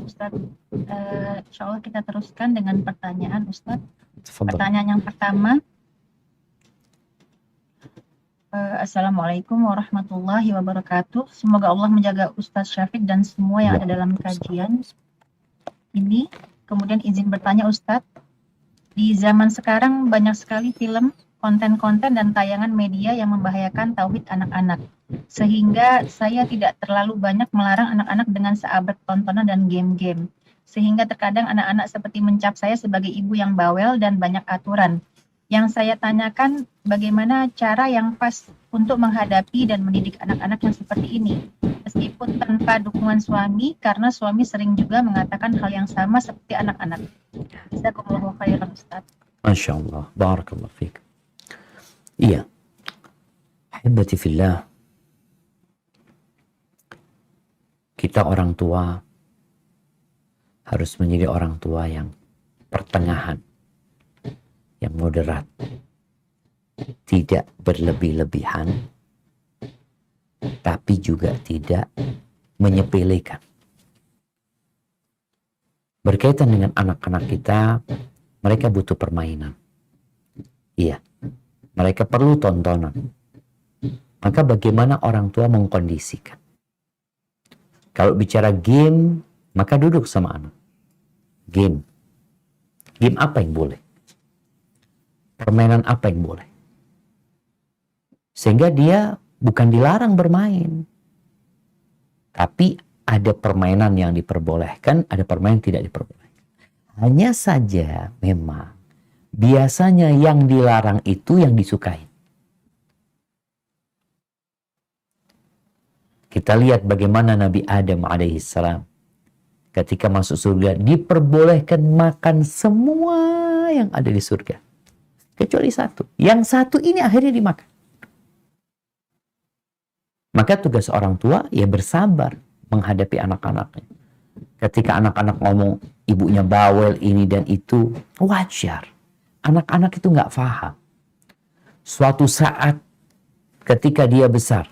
Ustadz. Insya Allah kita teruskan dengan pertanyaan Ustadz. Pertanyaan yang pertama. Assalamualaikum warahmatullahi wabarakatuh. Semoga Allah menjaga Ustadz Syafiq dan semua yang ada dalam kajian ini. Kemudian izin bertanya Ustadz, di zaman sekarang banyak sekali film, konten-konten dan tayangan media yang membahayakan tauhid anak-anak. Sehingga saya tidak terlalu banyak melarang anak-anak dengan seabad tontonan dan game-game. Sehingga terkadang anak-anak seperti mencap saya sebagai ibu yang bawel dan banyak aturan. Yang saya tanyakan, bagaimana cara yang pas untuk menghadapi dan mendidik anak-anak yang seperti ini, meskipun tanpa dukungan suami, karena suami sering juga mengatakan hal yang sama seperti anak-anak. Jazakumullahu khairan Ustaz. Masya Allah, barakallahu fiik. Iya, ahibati fillah, kita orang tua harus menjadi orang tua yang pertengahan, yang moderat, tidak berlebih-lebihan, tapi juga tidak menyepelekan. Berkaitan dengan anak-anak kita, mereka butuh permainan. Iya, mereka perlu tontonan. Maka bagaimana orang tua mengkondisikan? Kalau bicara game, maka duduk sama anak. Game. Game apa yang boleh? Permainan apa yang boleh? Sehingga dia bukan dilarang bermain. Tapi ada permainan yang diperbolehkan, ada permainan yang tidak diperbolehkan. Hanya saja memang biasanya yang dilarang itu yang disukai. Kita lihat bagaimana Nabi Adam alaihissalam ketika masuk surga diperbolehkan makan semua yang ada di surga. Kecuali satu. Yang satu ini akhirnya dimakan. Maka tugas orang tua ya bersabar menghadapi anak-anaknya. Ketika anak-anak ngomong ibunya bawel ini dan itu, wajar. Anak-anak itu nggak paham. Suatu saat ketika dia besar,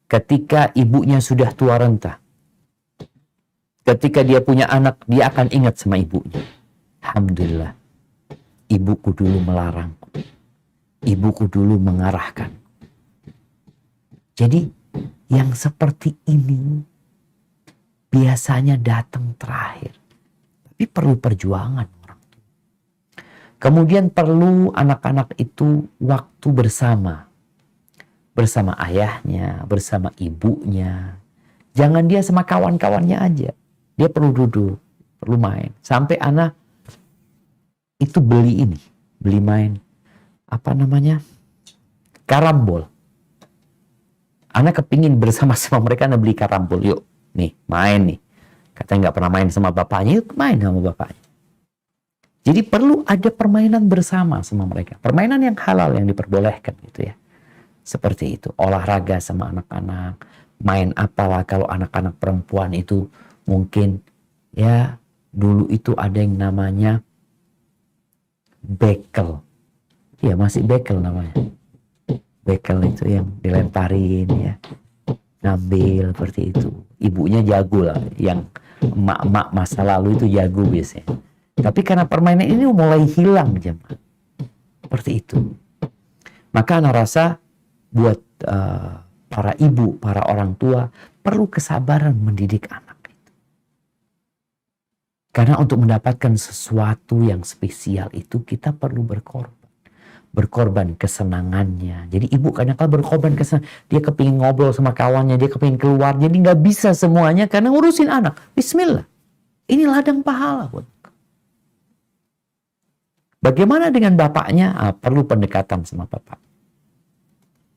ketika ibunya sudah tua renta, ketika dia punya anak, dia akan ingat sama ibunya. Alhamdulillah. Ibuku dulu melarangku. Ibuku dulu mengarahkan. Jadi yang seperti ini biasanya datang terakhir. Tapi perlu perjuangan orang tua. Kemudian perlu anak-anak itu waktu bersama. Bersama ayahnya, bersama ibunya. Jangan dia sama kawan-kawannya aja. Dia perlu duduk, perlu main. Sampai anak itu beli main, apa namanya, karambol. Anak kepingin bersama-sama mereka, anak beli karambol, yuk, nih, main nih. Katanya nggak pernah main sama bapaknya, yuk main sama bapaknya. Jadi perlu ada permainan bersama sama mereka. Permainan yang halal, yang diperbolehkan gitu ya. Seperti itu, olahraga sama anak-anak. Main apalah kalau anak-anak perempuan itu mungkin, ya dulu itu ada yang namanya bekel. Ya masih bekel namanya. Bekel itu yang dilemparin ya. Ngambil seperti itu. Ibunya jago lah. Yang emak-emak masa lalu itu jago biasanya. Tapi karena permainan ini mulai hilang jemaah. Seperti itu. Maka anak rasa buat para ibu, para orang tua perlu kesabaran mendidik anak. Karena untuk mendapatkan sesuatu yang spesial itu kita perlu berkorban. Berkorban kesenangannya. Jadi ibu kadang-kadang berkorban kesenangan. Dia kepingin ngobrol sama kawannya, dia kepingin keluar. Jadi nggak bisa semuanya karena ngurusin anak. Bismillah. Ini ladang pahala. Bagaimana dengan bapaknya? Perlu pendekatan sama bapak.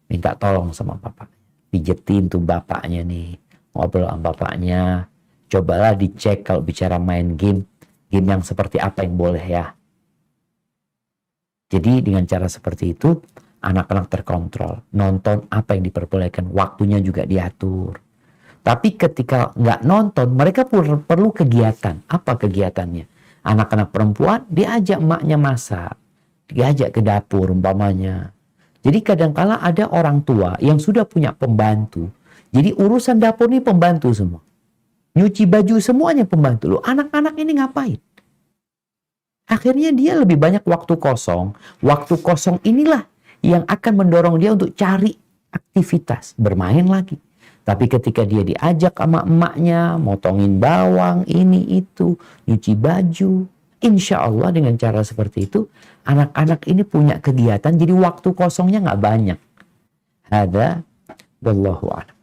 Minta tolong sama bapak. Pijetin tuh bapaknya nih. Ngobrol sama bapaknya. Cobalah dicek kalau bicara main game yang seperti apa yang boleh ya. Jadi dengan cara seperti itu, anak-anak terkontrol. Nonton apa yang diperbolehkan, waktunya juga diatur. Tapi ketika nggak nonton, mereka perlu kegiatan. Apa kegiatannya? Anak-anak perempuan diajak emaknya masak. Diajak ke dapur umpamanya. Jadi kadang-kala ada orang tua yang sudah punya pembantu. Jadi urusan dapur ini pembantu semua. nyuci baju, semuanya pembantu. Loh, anak-anak ini ngapain? Akhirnya dia lebih banyak waktu kosong. Waktu kosong inilah yang akan mendorong dia untuk cari aktivitas, bermain lagi. Tapi ketika dia diajak sama emaknya, motongin bawang, ini itu, nyuci baju, insya Allah dengan cara seperti itu, anak-anak ini punya kegiatan, jadi waktu kosongnya nggak banyak. Ada, wallahu a'lam.